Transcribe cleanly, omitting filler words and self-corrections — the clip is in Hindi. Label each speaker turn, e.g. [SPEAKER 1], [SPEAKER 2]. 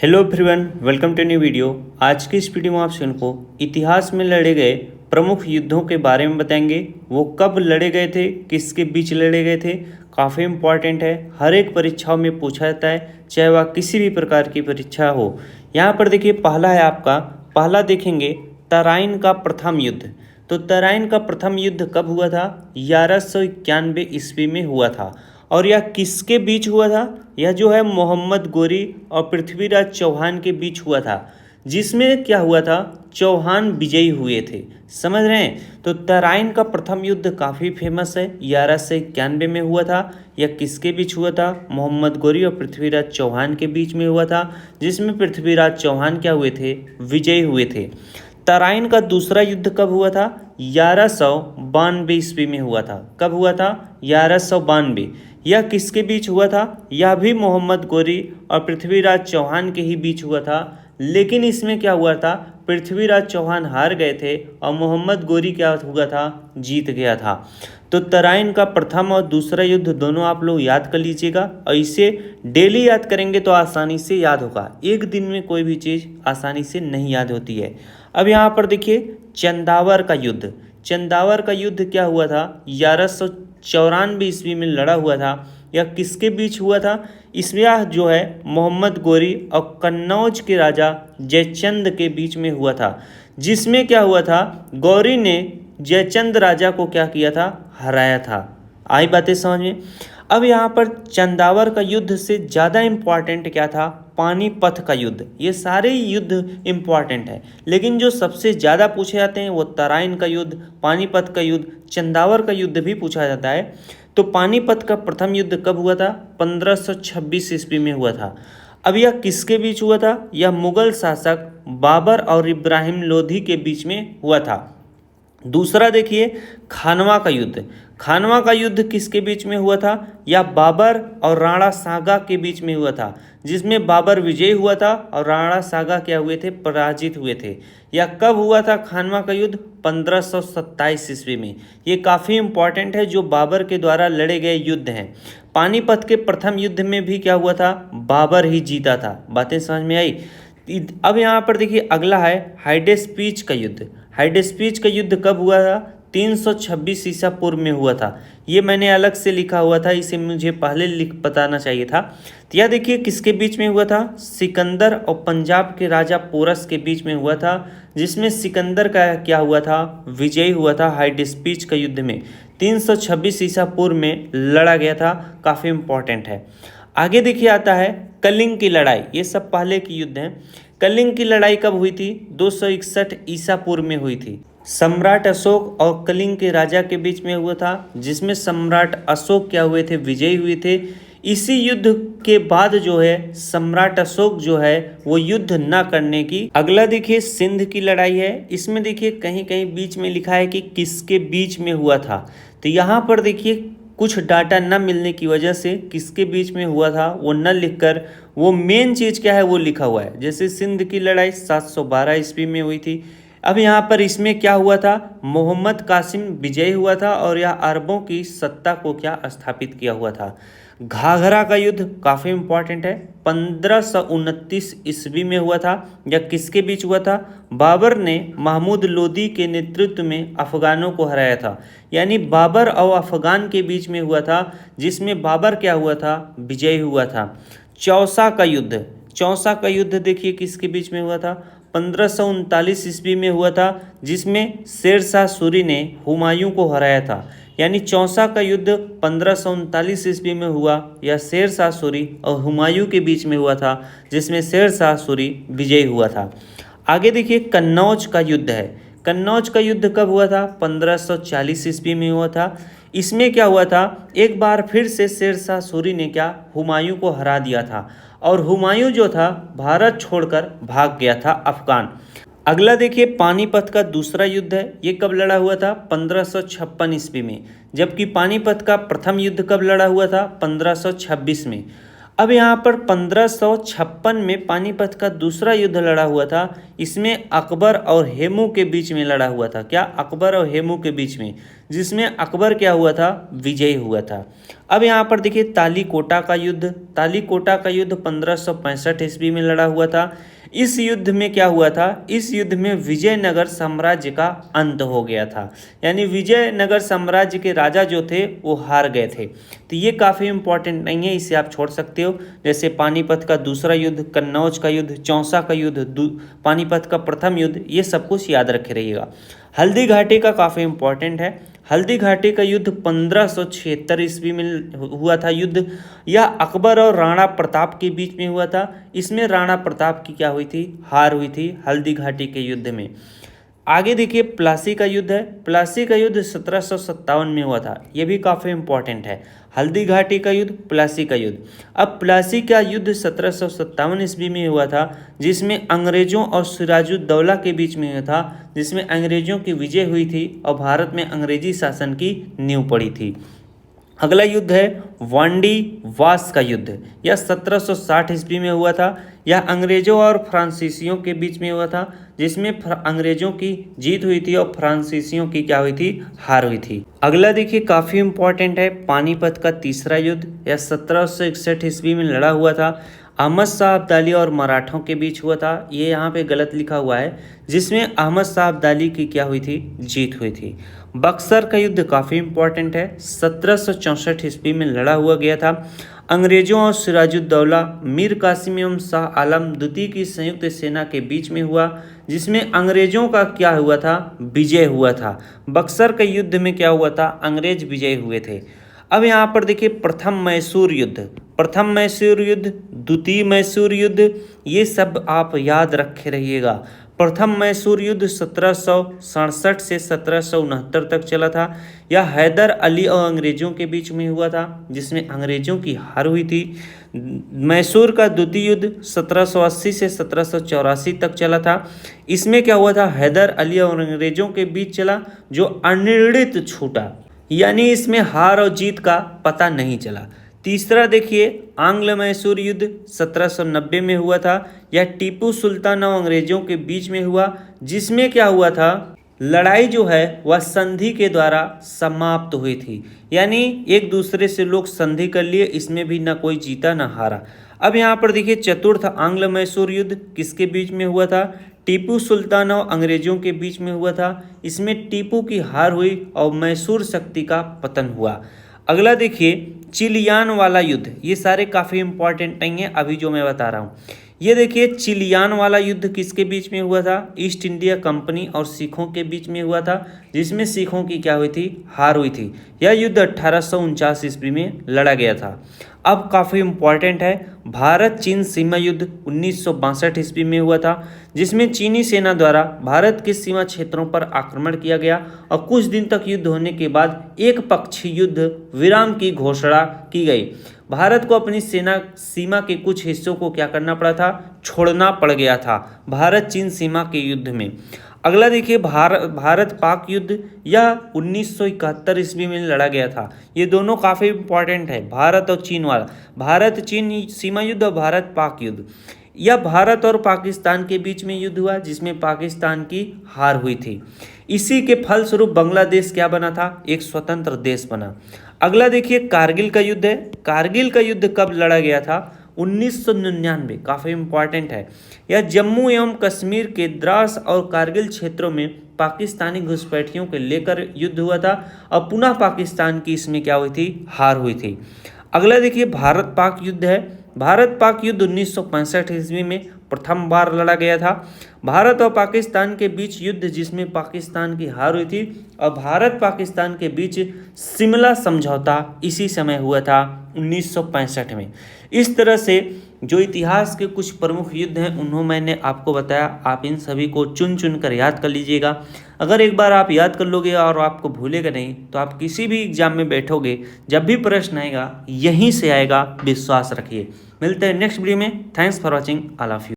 [SPEAKER 1] Hello everyone, welcome to new video. आज की इस वीडियो में आप सभी को इतिहास में लड़े गए प्रमुख युद्धों के बारे में बताएंगे। वो कब लड़े गए थे, किसके बीच लड़े गए थे, काफ़ी इम्पॉर्टेंट है। हर एक परीक्षाओं में पूछा जाता है, चाहे वह किसी भी प्रकार की परीक्षा हो। यहाँ पर देखिए, पहला देखेंगे तराइन का प्रथम युद्ध। तो तराइन का प्रथम युद्ध कब हुआ था? 1191 ईस्वी में हुआ था। और यह किसके बीच हुआ था? यह जो है मोहम्मद गोरी और पृथ्वीराज चौहान के बीच हुआ था, जिसमें क्या हुआ था, चौहान विजयी हुए थे। समझ रहे हैं? तो तराइन का प्रथम युद्ध काफ़ी फेमस है, 1191 में हुआ था। यह किसके बीच हुआ था? मोहम्मद गोरी और पृथ्वीराज चौहान के बीच में हुआ था, जिसमें पृथ्वीराज चौहान क्या हुए थे, विजयी हुए थे। तराइन का दूसरा युद्ध कब हुआ था? 1192 ईस्वी में हुआ था। कब हुआ था? 1192। यह किसके बीच हुआ था? यह भी मोहम्मद गोरी और पृथ्वीराज चौहान के ही बीच हुआ था। लेकिन इसमें क्या हुआ था, पृथ्वीराज चौहान हार गए थे और मोहम्मद गोरी क्या हुआ था, जीत गया था। तो तराइन का प्रथम और दूसरा युद्ध दोनों आप लोग याद कर लीजिएगा, और इसे डेली याद करेंगे तो आसानी से याद होगा। एक दिन में कोई भी चीज़ आसानी से नहीं याद होती है। अब यहाँ पर देखिए, चंदावर का युद्ध। चंदावर का युद्ध क्या हुआ था? 1194 ईस्वी में लड़ा हुआ था। यह किसके बीच हुआ था? इसमें यह जो है मोहम्मद गोरी और कन्नौज के राजा जयचंद के बीच में हुआ था, जिसमें क्या हुआ था, गौरी ने जयचंद राजा को क्या किया था, हराया था। आई बातें समझ में? अब यहाँ पर चंदावर का युद्ध से ज़्यादा इम्पॉर्टेंट क्या था? पानीपत का युद्ध। ये सारे युद्ध इम्पॉर्टेंट है, लेकिन जो सबसे ज़्यादा पूछे जाते हैं वो तराइन का युद्ध, पानीपत का युद्ध, चंदावर का युद्ध भी पूछा जाता है। तो पानीपत का प्रथम युद्ध कब हुआ था? 1526 ईस्वी में हुआ था। अब यह किसके बीच हुआ था? यह मुगल शासक बाबर और इब्राहिम लोधी के बीच में हुआ था। दूसरा देखिए, खानवा का युद्ध। खानवा का युद्ध किसके बीच में हुआ था? यह बाबर और राणा सागा के बीच में हुआ था, जिसमें बाबर विजयी हुआ था और राणा सागा क्या हुए थे, पराजित हुए थे। यह कब हुआ था खानवा का युद्ध? 1527 ईस्वी में। ये काफ़ी इंपॉर्टेंट है, जो बाबर के द्वारा लड़े गए युद्ध हैं। पानीपत के प्रथम युद्ध में भी क्या हुआ था, बाबर ही जीता था। बातें समझ में आई? अब यहाँ पर देखिए, अगला है हाइडेस्पीच का युद्ध। हाइडेस्पीच का युद्ध कब हुआ था? 326 ईसा पूर्व में हुआ था। ये मैंने अलग से लिखा हुआ था, इसे मुझे पहले बताना चाहिए था। तो यह देखिए किसके बीच में हुआ था? सिकंदर और पंजाब के राजा पोरस के बीच में हुआ था, जिसमें सिकंदर का क्या हुआ था, विजयी हुआ था हाइडेस्पीच का युद्ध में। 326 ईसा पूर्व में लड़ा गया था। काफ़ी इंपॉर्टेंट है। आगे देखिए आता है कलिंग की लड़ाई। ये सब पहले की युद्ध हैं। कलिंग की लड़ाई कब हुई थी? 261 ईसा पूर्व में हुई थी। सम्राट अशोक और कलिंग के राजा के बीच में हुआ था, जिसमें सम्राट अशोक क्या हुए थे, विजयी हुए थे। इसी युद्ध के बाद जो है सम्राट अशोक जो है वो युद्ध न करने की। अगला देखिए सिंध की लड़ाई है। इसमें देखिए कहीं कहीं बीच में लिखा है कि किसके बीच में हुआ था। तो यहाँ पर देखिए कुछ डाटा न मिलने की वजह से किसके बीच में हुआ था वो न लिखकर वो मेन चीज़ क्या है वो लिखा हुआ है। जैसे सिंध की लड़ाई 712 ईस्वी में हुई थी। अब यहाँ पर इसमें क्या हुआ था, मोहम्मद कासिम विजयी हुआ था और यह अरबों की सत्ता को क्या स्थापित किया हुआ था। घाघरा का युद्ध काफ़ी इंपॉर्टेंट है, 1529 ईस्वी में हुआ था। यह किसके बीच हुआ था? बाबर ने महमूद लोदी के नेतृत्व में अफगानों को हराया था। यानी बाबर और अफगान के बीच में हुआ था, जिसमें बाबर क्या हुआ था, विजयी हुआ था। चौसा का युद्ध। चौसा का युद्ध देखिए किसके बीच में हुआ था? 1539 ईस्वी में हुआ था, जिसमें शेरशाह सूरी ने हुमायूं को हराया था। यानी चौसा का युद्ध 1539 ईस्वी में हुआ। यह शेरशाह सूरी और हुमायूं के बीच में हुआ था, जिसमें शेरशाह सूरी विजयी हुआ था। आगे देखिए कन्नौज का युद्ध है। कन्नौज का युद्ध कब हुआ था? 1540 ईस्वी में हुआ था। इसमें क्या हुआ था, एक बार फिर से शेरशाह सूरी ने क्या, हुमायूं को हरा दिया था और हुमायूं जो था भारत छोड़कर भाग गया था अफगान। अगला देखिए पानीपत का दूसरा युद्ध है। ये कब लड़ा हुआ था? 1556 ईस्वी में। जबकि पानीपत का प्रथम युद्ध कब लड़ा हुआ था? 1526 में। अब यहाँ पर 1556 में पानीपत का दूसरा युद्ध लड़ा हुआ था। इसमें अकबर और हेमू के बीच में लड़ा हुआ था। क्या? अकबर और हेमू के बीच में, जिसमें अकबर क्या हुआ था? विजयी हुआ था। अब यहाँ पर देखिए तालीकोटा का युद्ध। तालीकोटा का युद्ध 1565 ईस्वी में लड़ा हुआ था। इस युद्ध में क्या हुआ था? इस युद्ध में विजयनगर साम्राज्य का अंत हो गया था, यानी विजयनगर साम्राज्य के राजा जो थे वो हार गए थे। तो ये काफ़ी इंपॉर्टेंट नहीं है, इसे आप छोड़ सकते हो। जैसे पानीपत का दूसरा युद्ध, कन्नौज का युद्ध, चौसा का युद्ध, पानीपत का प्रथम युद्ध, ये सब कुछ याद रखे रहिएगा। हल्दी घाटी का काफ़ी इंपॉर्टेंट है। हल्दी घाटी का युद्ध 1576 ईस्वी में हुआ था युद्ध। यह अकबर और राणा प्रताप के बीच में हुआ था। इसमें राणा प्रताप की क्या हुई थी? हार हुई थी हल्दी घाटी के युद्ध में। आगे देखिए प्लासी का युद्ध है। प्लासी का युद्ध 1757 में हुआ था। ये भी काफ़ी इंपॉर्टेंट है। हल्दी घाटी का युद्ध, प्लासी का युद्ध। अब प्लासी का युद्ध 1757 ईस्वी में हुआ था, जिसमें अंग्रेजों और सिराजुद्दौला के बीच में हुआ था, जिसमें अंग्रेजों की विजय हुई थी और भारत में अंग्रेजी शासन की नींव पड़ी थी। अगला युद्ध है वांडी वास का युद्ध। यह 1760 ईस्वी में हुआ था। यह अंग्रेजों और फ्रांसीसियों के बीच में हुआ था, जिसमें अंग्रेजों की जीत हुई थी और फ्रांसीसियों की क्या हुई थी? हार हुई थी। अगला देखिए काफ़ी इंपॉर्टेंट है पानीपत का तीसरा युद्ध। यह 1761 ईस्वी में लड़ा हुआ था। अहमद शाह अब्दाली और मराठों के बीच हुआ था। ये यहाँ पे गलत लिखा हुआ है, जिसमें अहमद शाह अब्दाली की क्या हुई थी? जीत हुई थी। बक्सर का युद्ध काफ़ी इंपॉर्टेंट है। 1764 ईस्वी में लड़ा हुआ गया था। अंग्रेजों और सिराजुद्दौला मीर कासिम एवं शाह आलम द्वितीय की संयुक्त सेना के बीच में हुआ, जिसमें अंग्रेजों का क्या हुआ था? विजय हुआ था। बक्सर के युद्ध में क्या हुआ था? अंग्रेज विजयी हुए थे। अब यहाँ पर देखिए प्रथम मैसूर युद्ध, प्रथम मैसूर युद्ध, द्वितीय मैसूर युद्ध, ये सब आप याद रखे रहिएगा। प्रथम मैसूर युद्ध 1767 से 1769 तक चला था। यह हैदर अली और अंग्रेजों के बीच में हुआ था, जिसमें अंग्रेजों की हार हुई थी। मैसूर का द्वितीय युद्ध 1780 से 1784 तक चला था। इसमें क्या हुआ था? हैदर अली और अंग्रेजों के बीच चला, जो अनिर्णित छूटा, यानी इसमें हार और जीत का पता नहीं चला। तीसरा देखिए आंग्ल मैसूर युद्ध 1790 में हुआ था। यह टीपू सुल्तान और अंग्रेजों के बीच में हुआ, जिसमें क्या हुआ था? लड़ाई जो है वह संधि के द्वारा समाप्त हुई थी, यानी एक दूसरे से लोग संधि कर लिए, इसमें भी ना कोई जीता ना हारा। अब यहाँ पर देखिए चतुर्थ आंग्ल मैसूर युद्ध किसके बीच में हुआ था? टीपू सुल्तान और अंग्रेजों के बीच में हुआ था। इसमें टीपू की हार हुई और मैसूर शक्ति का पतन हुआ। अगला देखिए चिलियान वाला युद्ध। ये सारे काफ़ी इंपॉर्टेंट नहीं है अभी जो मैं बता रहा हूँ। ये देखिए चिलियान वाला युद्ध किसके बीच में हुआ था? ईस्ट इंडिया कंपनी और सिखों के बीच में हुआ था, जिसमें सिखों की क्या हुई थी? हार हुई थी। यह युद्ध 1849 ईस्वी में लड़ा गया था। अब काफ़ी इंपॉर्टेंट है भारत चीन सीमा युद्ध 1962 ईस्वी में हुआ था, जिसमें चीनी सेना द्वारा भारत के सीमा क्षेत्रों पर आक्रमण किया गया और कुछ दिन तक युद्ध होने के बाद एक पक्षी युद्ध विराम की घोषणा की गई। भारत को अपनी सेना सीमा के कुछ हिस्सों को क्या करना पड़ा था? छोड़ना पड़ गया था भारत चीन सीमा के युद्ध में। अगला देखिए भारत पाक युद्ध, यह 1971 ईस्वी में लड़ा गया था। ये दोनों काफ़ी इंपॉर्टेंट है, भारत और चीन वाला, भारत चीन सीमा युद्ध और भारत पाक युद्ध। यह भारत और पाकिस्तान के बीच में युद्ध हुआ, जिसमें पाकिस्तान की हार हुई थी। इसी के फलस्वरूप बांग्लादेश क्या बना था? एक स्वतंत्र देश बना। अगला देखिए कारगिल का युद्ध है। कारगिल का युद्ध कब लड़ा गया था? 1999। काफ़ी इंपॉर्टेंट है। यह जम्मू एवं कश्मीर के द्रास और कारगिल क्षेत्रों में पाकिस्तानी घुसपैठियों को लेकर युद्ध हुआ था और पुनः पाकिस्तान की इसमें क्या हुई थी? हार हुई थी। अगला देखिए भारत पाक युद्ध है। भारत पाक युद्ध 1965 ईस्वी में प्रथम बार लड़ा गया था। भारत और पाकिस्तान के बीच युद्ध, जिसमें पाकिस्तान की हार हुई थी और भारत पाकिस्तान के बीच शिमला समझौता इसी समय हुआ था 1965 में। इस तरह से जो इतिहास के कुछ प्रमुख युद्ध हैं उन्होंने मैंने आपको बताया। आप इन सभी को चुन चुन कर याद कर लीजिएगा। अगर एक बार आप याद कर लोगे और आपको भूलेगा नहीं, तो आप किसी भी एग्जाम में बैठोगे, जब भी प्रश्न आएगा यहीं से आएगा, विश्वास रखिए। मिलते हैं नेक्स्ट वीडियो में। Thanks for watching, all of you.